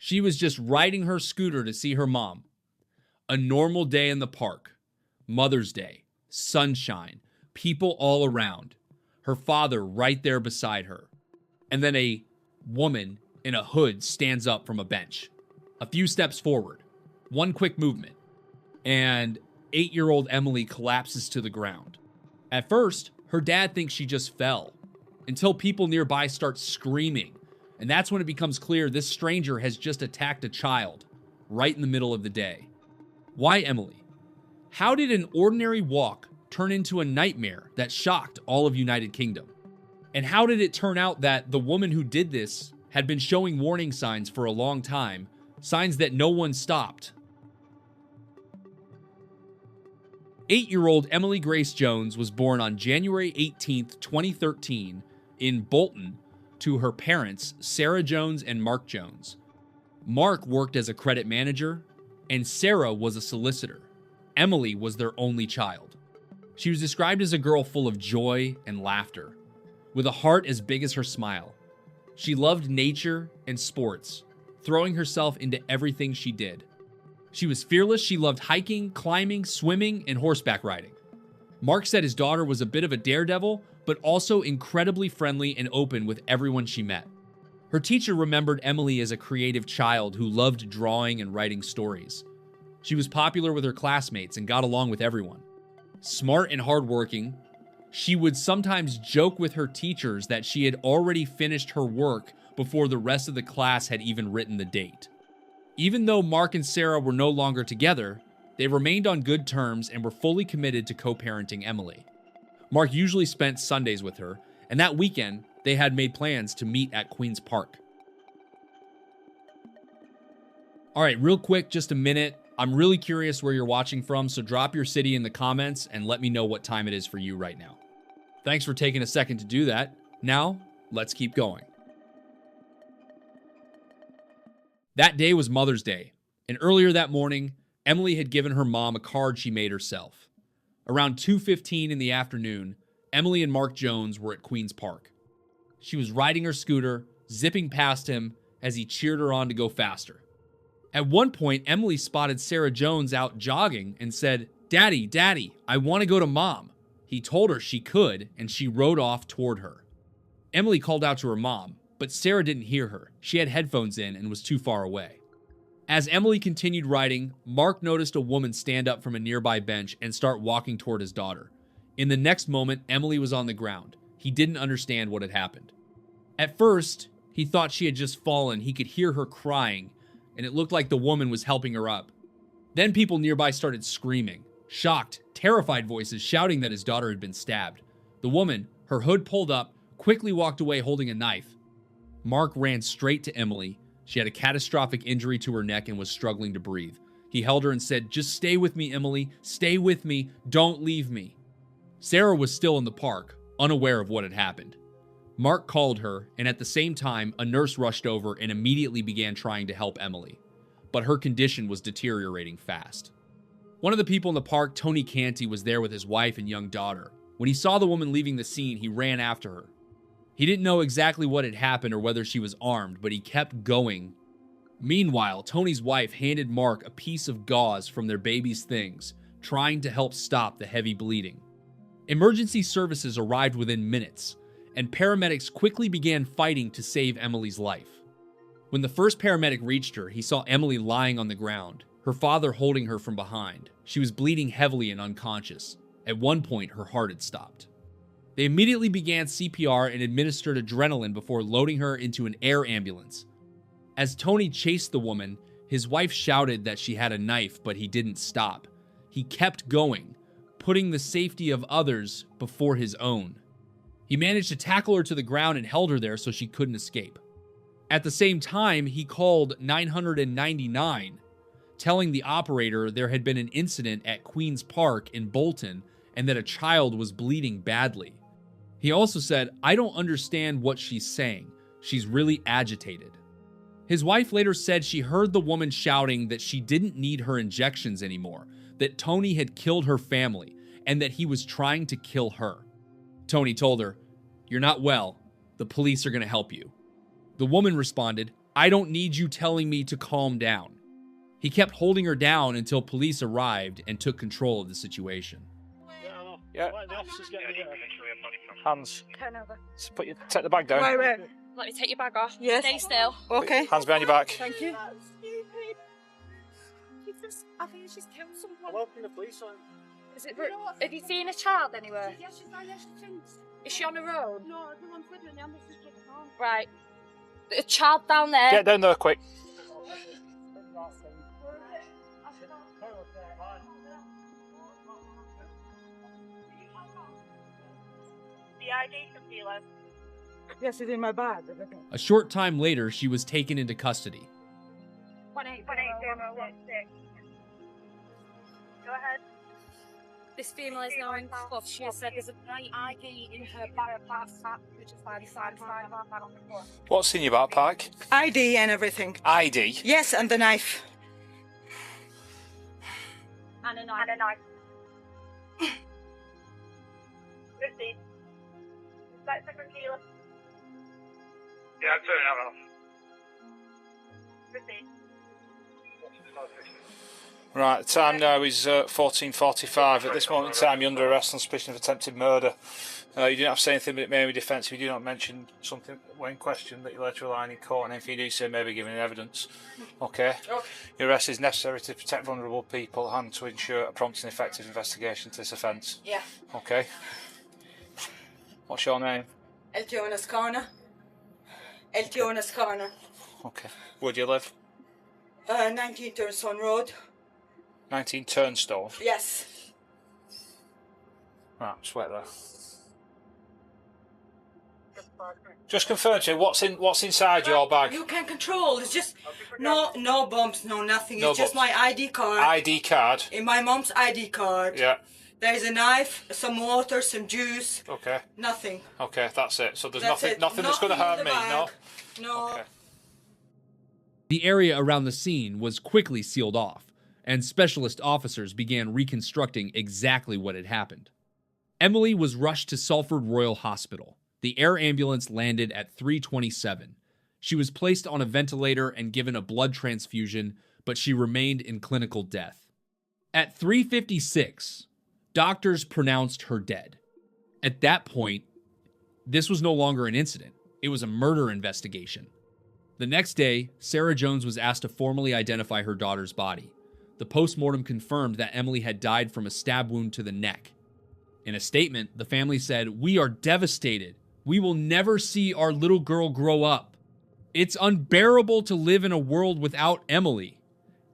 She was just riding her scooter to see her mom. A normal day in the park. Mother's Day. Sunshine. People all around. Her father right there beside her. And then a woman in a hood stands up from a bench. A few steps forward. One quick movement. And 8-year-old Emily collapses to the ground. At first, her dad thinks she just fell. Until people nearby start screaming. And that's when it becomes clear this stranger has just attacked a child. Right in the middle of the day. Why Emily? How did an ordinary walk turn into a nightmare that shocked all of United Kingdom? And how did it turn out that the woman who did this had been showing warning signs for a long time, signs that no one stopped? 8-year-old Emily Grace Jones was born on January 18th, 2013 in Bolton to her parents, Sarah Jones and Mark Jones. Mark worked as a credit manager, and Sarah was a solicitor. Emily was their only child. She was described as a girl full of joy and laughter, with a heart as big as her smile. She loved nature and sports, throwing herself into everything she did. She was fearless. She loved hiking, climbing, swimming, and horseback riding. Mark said his daughter was a bit of a daredevil, but also incredibly friendly and open with everyone she met. Her teacher remembered Emily as a creative child who loved drawing and writing stories. She was popular with her classmates and got along with everyone. Smart and hardworking, she would sometimes joke with her teachers that she had already finished her work before the rest of the class had even written the date. Even though Mark and Sarah were no longer together, they remained on good terms and were fully committed to co-parenting Emily. Mark usually spent Sundays with her, and that weekend, they had made plans to meet at Queen's Park. All right, real quick, just a minute. I'm really curious where you're watching from, so drop your city in the comments and let me know what time it is for you right now. Thanks for taking a second to do that. Now, let's keep going. That day was Mother's Day, and earlier that morning, Emily had given her mom a card she made herself. Around 2:15 in the afternoon, Emily and Mark Jones were at Queen's Park. She was riding her scooter, zipping past him as he cheered her on to go faster. At one point, Emily spotted Sarah Jones out jogging and said, "Daddy, Daddy, I want to go to Mom." He told her she could, and she rode off toward her. Emily called out to her mom, but Sarah didn't hear her. She had headphones in and was too far away. As Emily continued riding, Mark noticed a woman stand up from a nearby bench and start walking toward his daughter. In the next moment, Emily was on the ground. He didn't understand what had happened. At first, he thought she had just fallen. He could hear her crying, and it looked like the woman was helping her up. Then people nearby started screaming, shocked, terrified voices shouting that his daughter had been stabbed. The woman, her hood pulled up, quickly walked away holding a knife. Mark ran straight to Emily. She had a catastrophic injury to her neck and was struggling to breathe. He held her and said, "Just stay with me, Emily. Stay with me. Don't leave me." Sarah was still in the park, unaware of what had happened. Mark called her, and at the same time, a nurse rushed over and immediately began trying to help Emily. But her condition was deteriorating fast. One of the people in the park, Tony Canty, was there with his wife and young daughter. When he saw the woman leaving the scene, he ran after her. He didn't know exactly what had happened or whether she was armed, but he kept going. Meanwhile, Tony's wife handed Mark a piece of gauze from their baby's things, trying to help stop the heavy bleeding. Emergency services arrived within minutes, and paramedics quickly began fighting to save Emily's life. When the first paramedic reached her, he saw Emily lying on the ground, her father holding her from behind. She was bleeding heavily and unconscious. At one point, her heart had stopped. They immediately began CPR and administered adrenaline before loading her into an air ambulance. As Tony chased the woman, his wife shouted that she had a knife, but he didn't stop. He kept going, putting the safety of others before his own. He managed to tackle her to the ground and held her there so she couldn't escape. At the same time, he called 999, telling the operator there had been an incident at Queen's Park in Bolton and that a child was bleeding badly. He also said, "I don't understand what she's saying. She's really agitated." His wife later said she heard the woman shouting that she didn't need her injections anymore, that Tony had killed her family, and that he was trying to kill her. Tony told her, "You're not well. The police are going to help you." The woman responded, I don't need you telling me to calm down. He kept holding her down until police arrived and took control of the situation. Yeah. Hands. So take the bag down. Wait. Let me take your bag off. Yes. Stay still. Okay. Hands behind your back. Thank you. I think she's killed someone. I'm hoping the police on. Is it? Have you seen a child anywhere? Yeah, she's not. Yeah, she's changed. Is she on her own? No, everyone's with her now. She's getting home. Right. A child down there. Get down there quick. The ID from dealer. Yes, it's in my bag. A short time later, she was taken into custody. 18016. Go ahead. This female is now in cuffs. She has said there's an ID in her backpack, which is by the side of my backpack. What's in your backpack? ID and everything. ID. Yes, and the knife. And a knife. 50. That's from dealer. Yeah, turn it on. 50. Right, the time now is 14:45. At this moment in time, you're under arrest on suspicion of attempted murder. You do not have to say anything, but it may be defensive. You do not mention something when questioned that you later rely on in court, and if you do so, may be given evidence. Okay? Your arrest is necessary to protect vulnerable people and to ensure a prompt and effective investigation to this offence. Yeah. Okay? What's your name? Eltiona's Corner. Eltiona's Corner. Okay. Where do you live? 19 Turnstone Road. 19 Turnstone. Yes. Right, just wait there. Just confirm to me what's inside your bag. You can control. It's just no bombs, no nothing. No It's just bombs. my ID card. ID card. In my mom's ID card. Yeah. There's a knife, some water, some juice. Okay. Nothing. Okay, that's it. So there's That's nothing it. that's going to Nothing in harm the me, no? bag. No. Okay. The area around the scene was quickly sealed off, and specialist officers began reconstructing exactly what had happened. Emily was rushed to Salford Royal Hospital. The air ambulance landed at 3:27. She was placed on a ventilator and given a blood transfusion, but she remained in clinical death. At 3:56, doctors pronounced her dead. At that point, this was no longer an incident. It was a murder investigation. The next day, Sarah Jones was asked to formally identify her daughter's body. The postmortem confirmed that Emily had died from a stab wound to the neck. In a statement, the family said, "We are devastated. We will never see our little girl grow up. It's unbearable to live in a world without Emily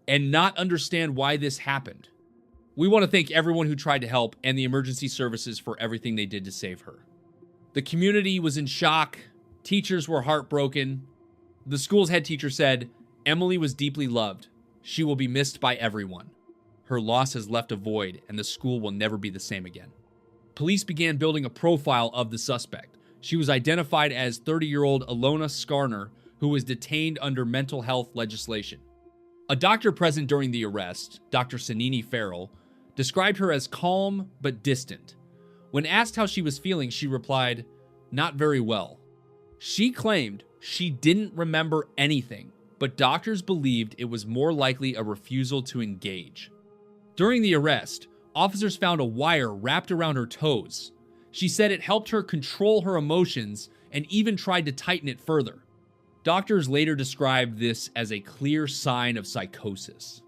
and not understand why this happened. We want to thank everyone who tried to help and the emergency services for everything they did to save her." The community was in shock. Teachers were heartbroken. The school's head teacher said, "Emily was deeply loved. She will be missed by everyone. Her loss has left a void, and the school will never be the same again." Police began building a profile of the suspect. She was identified as 30-year-old Ilona Skarner, who was detained under mental health legislation. A doctor present during the arrest, Dr. Sanini Farrell, described her as calm but distant. When asked how she was feeling, she replied, "Not very well." She claimed she didn't remember anything, but doctors believed it was more likely a refusal to engage. During the arrest, officers found a wire wrapped around her toes. She said it helped her control her emotions and even tried to tighten it further. Doctors later described this as a clear sign of psychosis.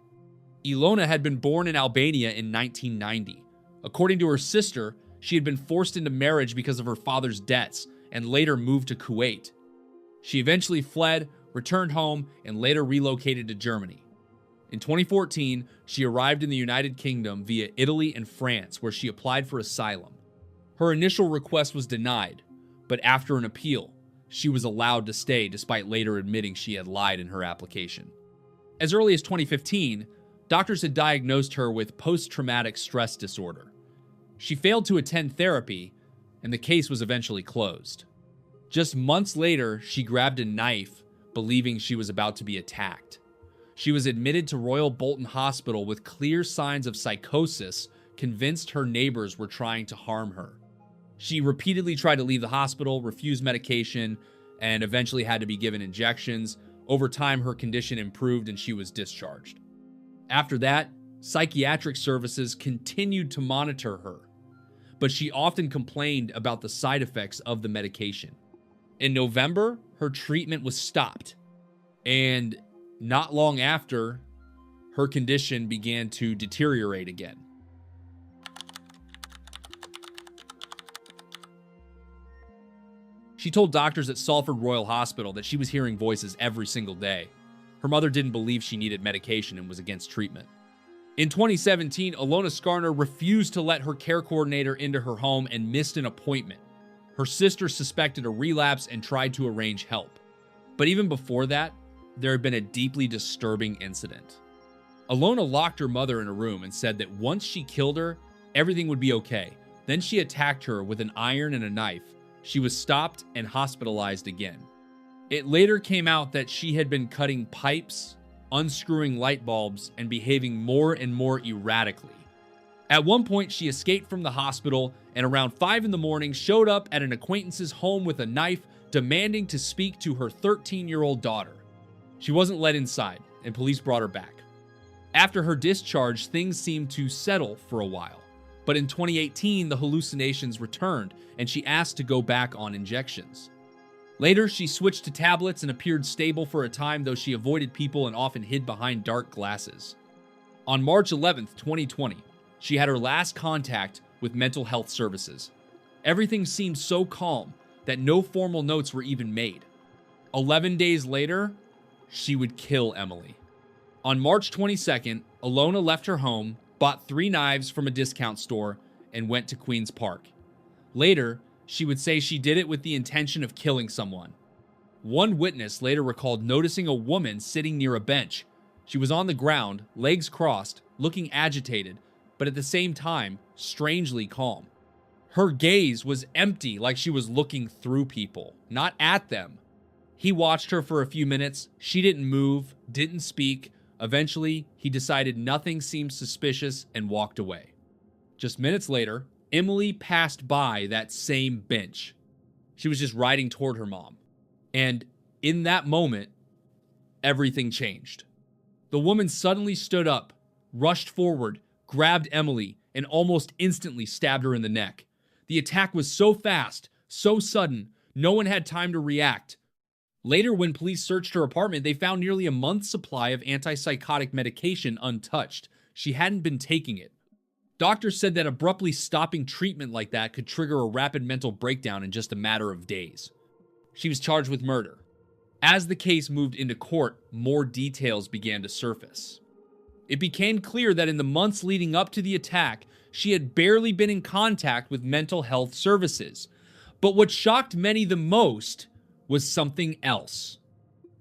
Ilona had been born in Albania in 1990. According to her sister, she had been forced into marriage because of her father's debts and later moved to Kuwait. She eventually fled, returned home, and later relocated to Germany. In 2014, she arrived in the United Kingdom via Italy and France, where she applied for asylum. Her initial request was denied, but after an appeal, she was allowed to stay despite later admitting she had lied in her application. As early as 2015, doctors had diagnosed her with post-traumatic stress disorder. She failed to attend therapy, and the case was eventually closed. Just months later, she grabbed a knife, believing she was about to be attacked. She was admitted to Royal Bolton Hospital with clear signs of psychosis, convinced her neighbors were trying to harm her. She repeatedly tried to leave the hospital, refused medication, and eventually had to be given injections, Over time, her condition improved and she was discharged. After that, psychiatric services continued to monitor her, but she often complained about the side effects of the medication. In November, her treatment was stopped, and not long after, her condition began to deteriorate again. She told doctors at Salford Royal Hospital that she was hearing voices every single day. Her mother didn't believe she needed medication and was against treatment. In 2017, Ilona Skarner refused to let her care coordinator into her home and missed an appointment. Her sister suspected a relapse and tried to arrange help. But even before that, there had been a deeply disturbing incident. Ilona locked her mother in a room and said that once she killed her, everything would be okay. Then she attacked her with an iron and a knife. She was stopped and hospitalized again. It later came out that she had been cutting pipes, unscrewing light bulbs, and behaving more and more erratically. At one point, she escaped from the hospital and around 5 in the morning showed up at an acquaintance's home with a knife, demanding to speak to her 13-year-old daughter. She wasn't let inside, and police brought her back. After her discharge, things seemed to settle for a while. But in 2018, the hallucinations returned, and she asked to go back on injections. Later, she switched to tablets and appeared stable for a time, though she avoided people and often hid behind dark glasses. On March 11th, 2020, she had her last contact with mental health services. Everything seemed so calm that no formal notes were even made. 11 days later, she would kill Emily. On March 22nd, Ilona left her home, bought 3 knives from a discount store, and went to Queen's Park. Later, she would say she did it with the intention of killing someone. One witness later recalled noticing a woman sitting near a bench. She was on the ground, legs crossed, looking agitated, but at the same time, strangely calm. Her gaze was empty, like she was looking through people, not at them. He watched her for a few minutes. She didn't move, didn't speak. Eventually, he decided nothing seemed suspicious and walked away. Just minutes later, Emily passed by that same bench. She was just riding toward her mom. And in that moment, everything changed. The woman suddenly stood up, rushed forward, grabbed Emily, and almost instantly stabbed her in the neck. The attack was so fast, so sudden, no one had time to react. Later, when police searched her apartment, they found nearly a month's supply of antipsychotic medication untouched. She hadn't been taking it. Doctors said that abruptly stopping treatment like that could trigger a rapid mental breakdown in just a matter of days. She was charged with murder. As the case moved into court, more details began to surface. It became clear that in the months leading up to the attack, she had barely been in contact with mental health services. But what shocked many the most was something else.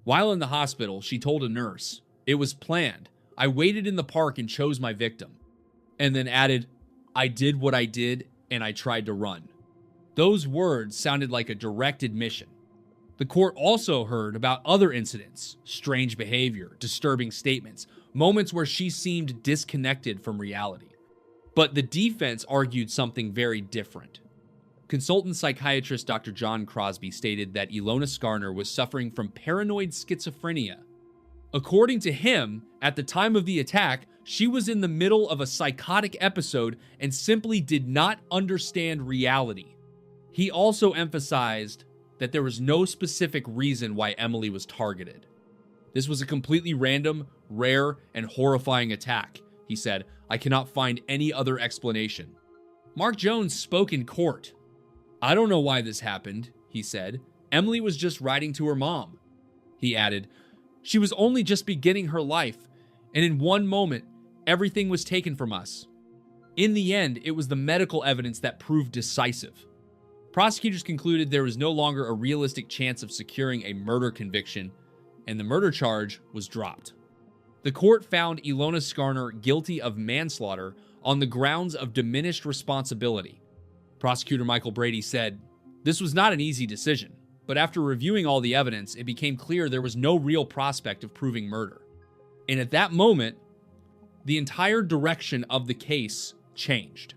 While in the hospital, she told a nurse, "It was planned. I waited in the park and chose my victim." And then added, "I did what I did and I tried to run." Those words sounded like a direct admission. The court also heard about other incidents, strange behavior, disturbing statements, moments where she seemed disconnected from reality. But the defense argued something very different. Consultant psychiatrist Dr. John Crosby stated that Ilona Skarner was suffering from paranoid schizophrenia. According to him, at the time of the attack, she was in the middle of a psychotic episode and simply did not understand reality. He also emphasized that there was no specific reason why Emily was targeted. This was a completely random, rare, and horrifying attack, he said. "I cannot find any other explanation." Mark Jones spoke in court. "I don't know why this happened," he said. "Emily was just writing to her mom." He added, "She was only just beginning her life, and in one moment, everything was taken from us." In the end, it was the medical evidence that proved decisive. Prosecutors concluded there was no longer a realistic chance of securing a murder conviction, and the murder charge was dropped. The court found Ilona Skarner guilty of manslaughter on the grounds of diminished responsibility. Prosecutor Michael Brady said, "This was not an easy decision, but after reviewing all the evidence, it became clear there was no real prospect of proving murder." And at that moment, the entire direction of the case changed.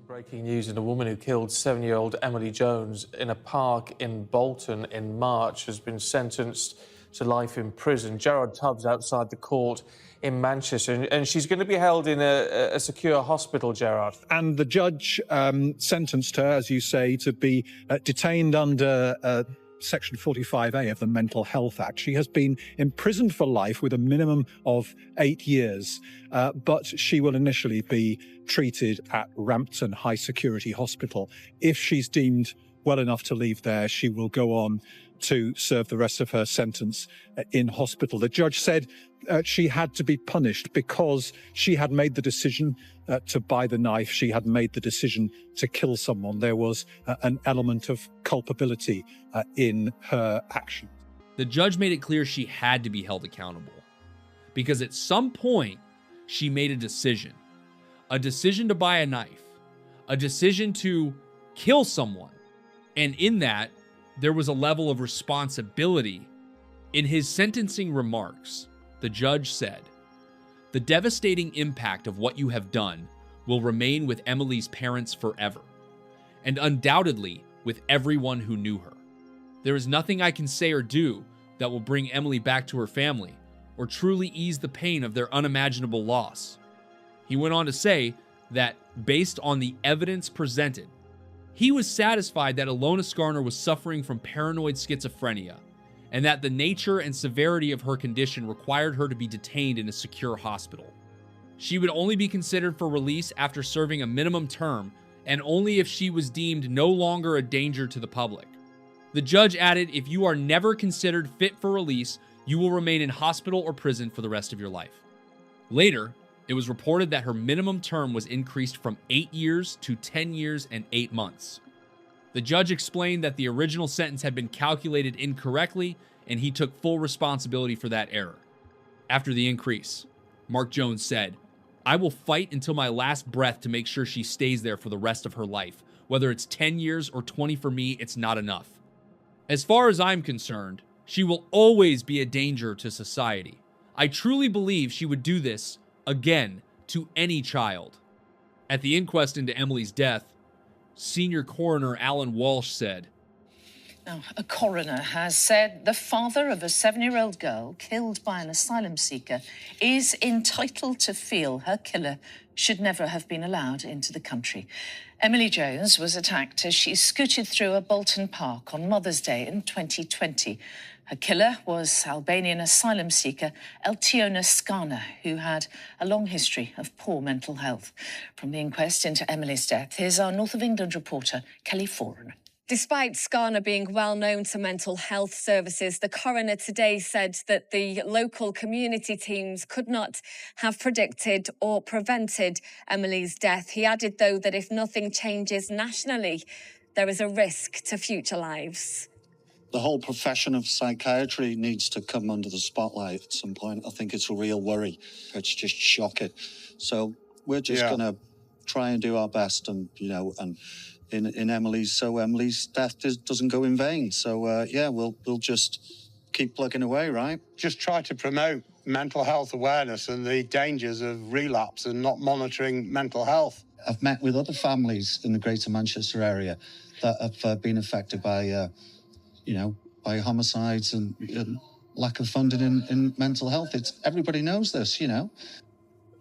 Breaking news: and a woman who killed 7-year-old Emily Jones in a park in Bolton in March has been sentenced to life in prison. Gerard Tubbs outside the court in Manchester, and she's going to be held in a secure hospital, Gerard. And the judge sentenced her, as you say, to be detained under Section 45A of the Mental Health Act. She has been imprisoned for life with a minimum of 8 years, but she will initially be treated at Rampton High Security Hospital. If she's deemed well enough to leave there, she will go on to serve the rest of her sentence in hospital. The judge said she had to be punished because she had made the decision to buy the knife. She had made the decision to kill someone. There was an element of culpability in her action. The judge made it clear she had to be held accountable because at some point she made a decision to buy a knife, a decision to kill someone. And in that, there was a level of responsibility. In his sentencing remarks, the judge said, "The devastating impact of what you have done will remain with Emily's parents forever, and undoubtedly with everyone who knew her. There is nothing I can say or do that will bring Emily back to her family or truly ease the pain of their unimaginable loss." He went on to say that based on the evidence presented, he was satisfied that Ilona Skarner was suffering from paranoid schizophrenia and that the nature and severity of her condition required her to be detained in a secure hospital. She would only be considered for release after serving a minimum term and only if she was deemed no longer a danger to the public. The judge added, "If you are never considered fit for release, you will remain in hospital or prison for the rest of your life." Later, it was reported that her minimum term was increased from 8 years to 10 years and 8 months. The judge explained that the original sentence had been calculated incorrectly, and he took full responsibility for that error. After the increase, Mark Jones said, "I will fight until my last breath to make sure she stays there for the rest of her life. Whether it's 10 years or 20 for me, it's not enough. As far as I'm concerned, she will always be a danger to society. I truly believe she would do this again to any child." At the inquest into Emily's death, Senior Coroner Alan Walsh said, Now, a coroner has said the father of a 7-year-old girl killed by an asylum seeker is entitled to feel her killer should never have been allowed into the country. Emily Jones was attacked as she scooted through a Bolton park on Mother's Day in 2020. Her killer was Albanian asylum seeker Eltiona Skarner, who had a long history of poor mental health. From the inquest into Emily's death, here's our North of England reporter, Kelly Foran. Despite Skarner being well known to mental health services, the coroner today said that the local community teams could not have predicted or prevented Emily's death. He added, though, that if nothing changes nationally, there is a risk to future lives. The whole profession of psychiatry needs to come under the spotlight at some point. I think it's a real worry. It's just shocking. So we're just going to try and do our best and, in Emily's death doesn't go in vain. So, we'll just keep plugging away, right? Just try to promote mental health awareness and the dangers of relapse and not monitoring mental health. I've met with other families in the Greater Manchester area that have been affected by, by homicides and lack of funding in mental health. Everybody knows this,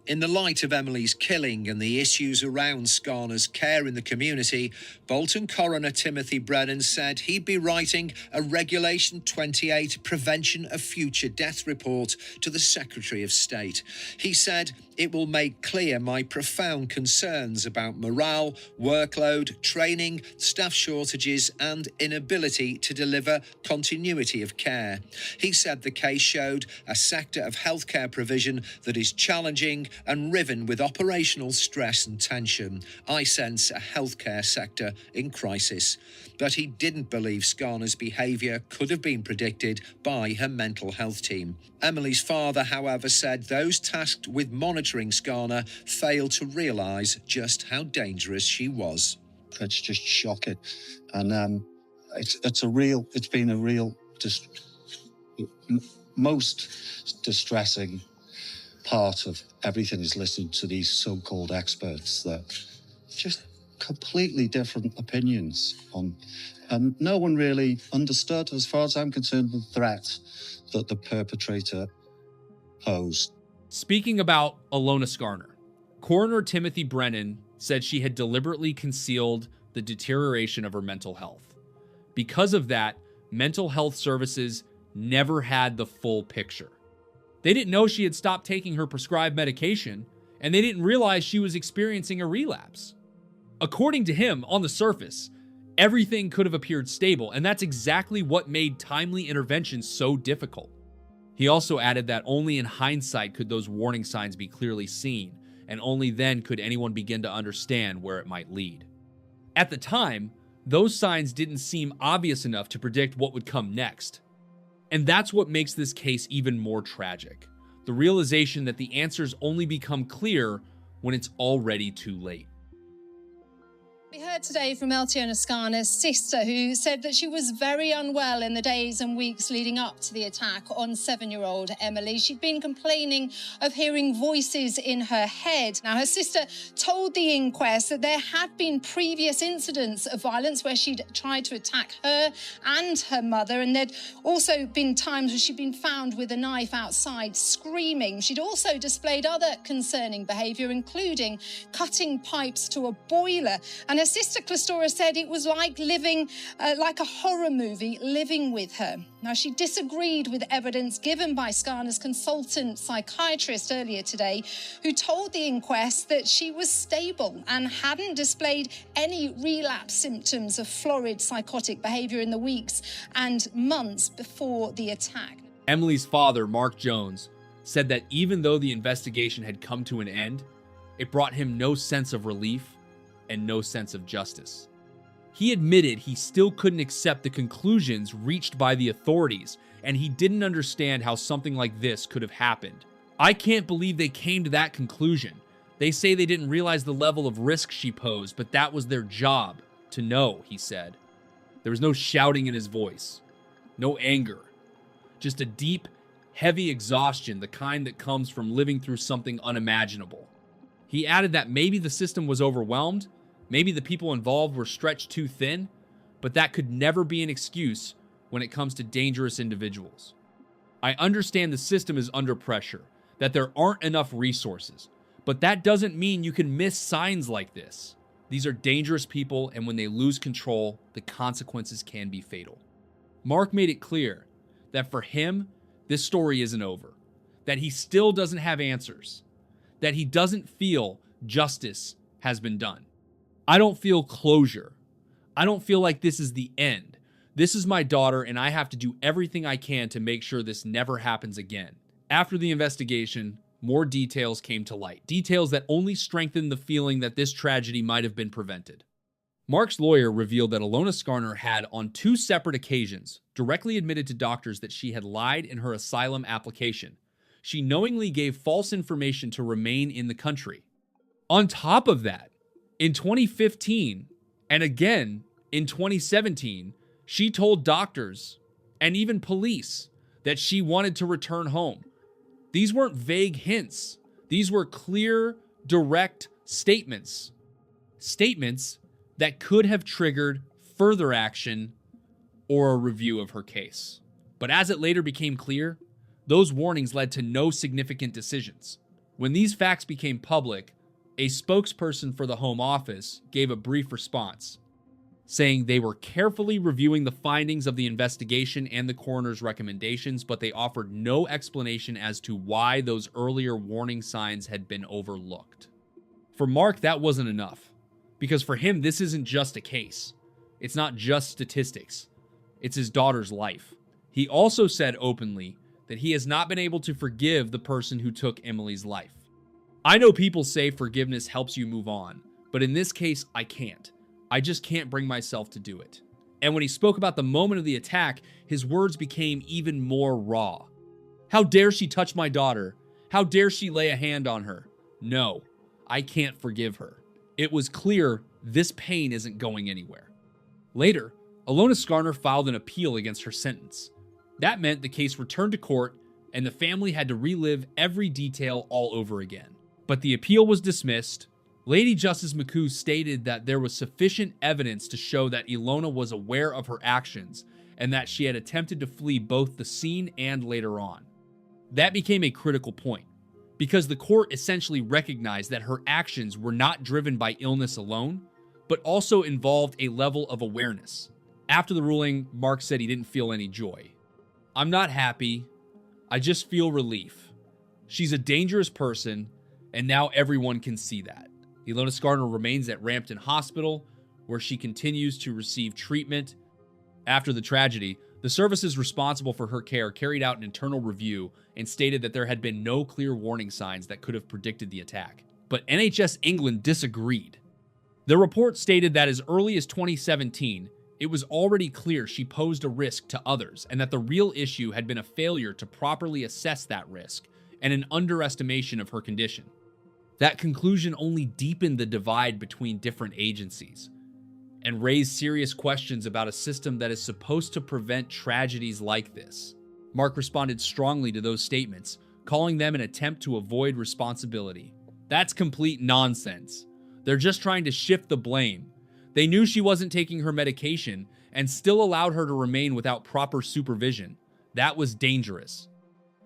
In the light of Emily's killing and the issues around Skarner's care in the community, Bolton coroner Timothy Brennan said he'd be writing a Regulation 28 Prevention of Future Death report to the Secretary of State. He said, "It will make clear my profound concerns about morale, workload, training, staff shortages and inability to deliver continuity of care." He said the case showed a sector of healthcare provision that is challenging and riven with operational stress and tension. "I sense a healthcare sector in crisis." But he didn't believe Skarner's behaviour could have been predicted by her mental health team. Emily's father, however, said those tasked with monitoring Skarner failed to realise just how dangerous she was. It's just shocking. And it's been a real, most distressing part of everything is listening to these so-called experts that just completely different opinions on, and no one really understood, as far as I'm concerned, the threat that the perpetrator posed. Speaking about Ilona Skarner, Coroner Timothy Brennan said she had deliberately concealed the deterioration of her mental health. Because of that, mental health services never had the full picture. They didn't know she had stopped taking her prescribed medication, and they didn't realize she was experiencing a relapse. According to him, on the surface, everything could have appeared stable, and that's exactly what made timely intervention so difficult. He also added that only in hindsight could those warning signs be clearly seen, and only then could anyone begin to understand where it might lead. At the time, those signs didn't seem obvious enough to predict what would come next. And that's what makes this case even more tragic. The realization that the answers only become clear when it's already too late. We heard today from Eltiona Skarner's sister, who said that she was very unwell in the days and weeks leading up to the attack on 7-year-old Emily. She'd been complaining of hearing voices in her head. Now, her sister told the inquest that there had been previous incidents of violence where she'd tried to attack her and her mother, and there'd also been times where she'd been found with a knife outside screaming. She'd also displayed other concerning behaviour, including cutting pipes to a boiler. And her sister Clistora said it was like living, like a horror movie, living with her. Now, she disagreed with evidence given by Skarner's consultant psychiatrist earlier today, who told the inquest that she was stable and hadn't displayed any relapse symptoms of florid psychotic behaviour in the weeks and months before the attack. Emily's father, Mark Jones, said that even though the investigation had come to an end, it brought him no sense of relief and no sense of justice. He admitted he still couldn't accept the conclusions reached by the authorities, and he didn't understand how something like this could have happened. I can't believe they came to that conclusion. They say they didn't realize the level of risk she posed, but that was their job to know, he said. There was no shouting in his voice, no anger, just a deep, heavy exhaustion, the kind that comes from living through something unimaginable. He added that maybe the system was overwhelmed, maybe the people involved were stretched too thin, but that could never be an excuse when it comes to dangerous individuals. I understand the system is under pressure, that there aren't enough resources, but that doesn't mean you can miss signs like this. These are dangerous people, and when they lose control, the consequences can be fatal. Mark made it clear that for him, this story isn't over, that he still doesn't have answers, that he doesn't feel justice has been done. I don't feel closure. I don't feel like this is the end. This is my daughter, and I have to do everything I can to make sure this never happens again. After the investigation, more details came to light. Details that only strengthened the feeling that this tragedy might have been prevented. Mark's lawyer revealed that Ilona Skarner had, on 2 separate occasions, directly admitted to doctors that she had lied in her asylum application. She knowingly gave false information to remain in the country. On top of that, in 2015, and again in 2017, she told doctors and even police that she wanted to return home. These weren't vague hints. These were clear, direct statements. Statements that could have triggered further action or a review of her case. But as it later became clear, those warnings led to no significant decisions. When these facts became public, a spokesperson for the Home Office gave a brief response, saying they were carefully reviewing the findings of the investigation and the coroner's recommendations, but they offered no explanation as to why those earlier warning signs had been overlooked. For Mark, that wasn't enough, because for him, this isn't just a case. It's not just statistics. It's his daughter's life. He also said openly that he has not been able to forgive the person who took Emily's life. I know people say forgiveness helps you move on, but in this case, I can't. I just can't bring myself to do it. And when he spoke about the moment of the attack, his words became even more raw. How dare she touch my daughter? How dare she lay a hand on her? No, I can't forgive her. It was clear this pain isn't going anywhere. Later, Ilona Skarner filed an appeal against her sentence. That meant the case returned to court, and the family had to relive every detail all over again. But the appeal was dismissed. Lady Justice McCoo stated that there was sufficient evidence to show that Ilona was aware of her actions and that she had attempted to flee both the scene and later on. That became a critical point, because the court essentially recognized that her actions were not driven by illness alone, but also involved a level of awareness. After the ruling, Mark said he didn't feel any joy. "I'm not happy. I just feel relief. She's a dangerous person, and now everyone can see that." Ilona Skarner remains at Rampton Hospital, where she continues to receive treatment. After the tragedy, the services responsible for her care carried out an internal review and stated that there had been no clear warning signs that could have predicted the attack. But NHS England disagreed. The report stated that as early as 2017, it was already clear she posed a risk to others, and that the real issue had been a failure to properly assess that risk and an underestimation of her condition. That conclusion only deepened the divide between different agencies and raised serious questions about a system that is supposed to prevent tragedies like this. Mark responded strongly to those statements, calling them an attempt to avoid responsibility. "That's complete nonsense. They're just trying to shift the blame. They knew she wasn't taking her medication and still allowed her to remain without proper supervision. That was dangerous.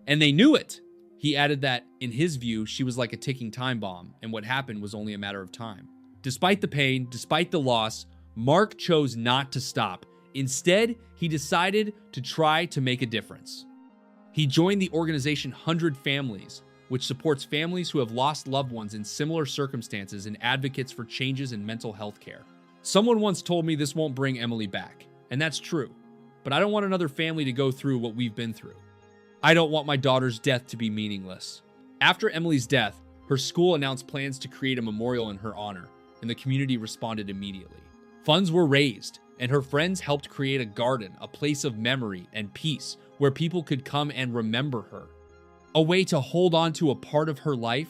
And they knew it." He added that, in his view, she was like a ticking time bomb, and what happened was only a matter of time. Despite the pain, despite the loss, Mark chose not to stop. Instead, he decided to try to make a difference. He joined the organization 100 Families, which supports families who have lost loved ones in similar circumstances and advocates for changes in mental health care. "Someone once told me this won't bring Emily back, and that's true, but I don't want another family to go through what we've been through. I don't want my daughter's death to be meaningless." After Emily's death, her school announced plans to create a memorial in her honor, and the community responded immediately. Funds were raised, and her friends helped create a garden, a place of memory and peace where people could come and remember her. A way to hold on to a part of her life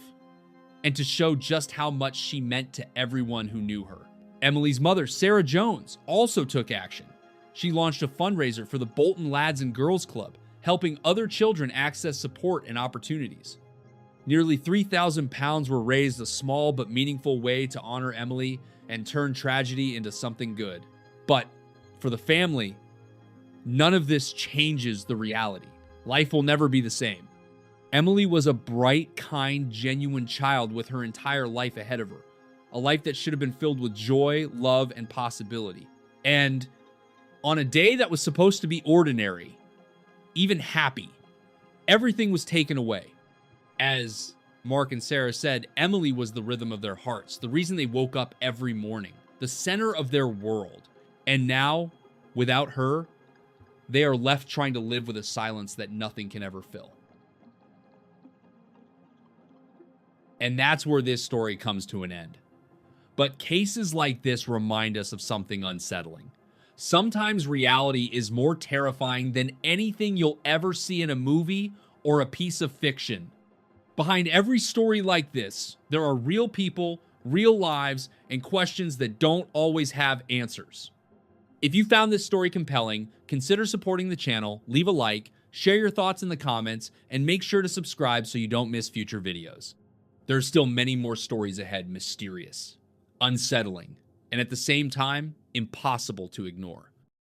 and to show just how much she meant to everyone who knew her. Emily's mother, Sarah Jones, also took action. She launched a fundraiser for the Bolton Lads and Girls Club, helping other children access support and opportunities. Nearly £3,000 were raised, a small but meaningful way to honor Emily and turn tragedy into something good. But for the family, none of this changes the reality. Life will never be the same. Emily was a bright, kind, genuine child with her entire life ahead of her. A life that should have been filled with joy, love, and possibility. And on a day that was supposed to be ordinary, even happy, everything was taken away. As Mark and Sarah said, Emily was the rhythm of their hearts, the reason they woke up every morning, the center of their world. And now, without her, they are left trying to live with a silence that nothing can ever fill. And that's where this story comes to an end. But cases like this remind us of something unsettling. Sometimes reality is more terrifying than anything you'll ever see in a movie or a piece of fiction. Behind every story like this, there are real people, real lives, and questions that don't always have answers. If you found this story compelling, consider supporting the channel, leave a like, share your thoughts in the comments, and make sure to subscribe so you don't miss future videos. There are still many more stories ahead, mysterious, unsettling, and at the same time, impossible to ignore.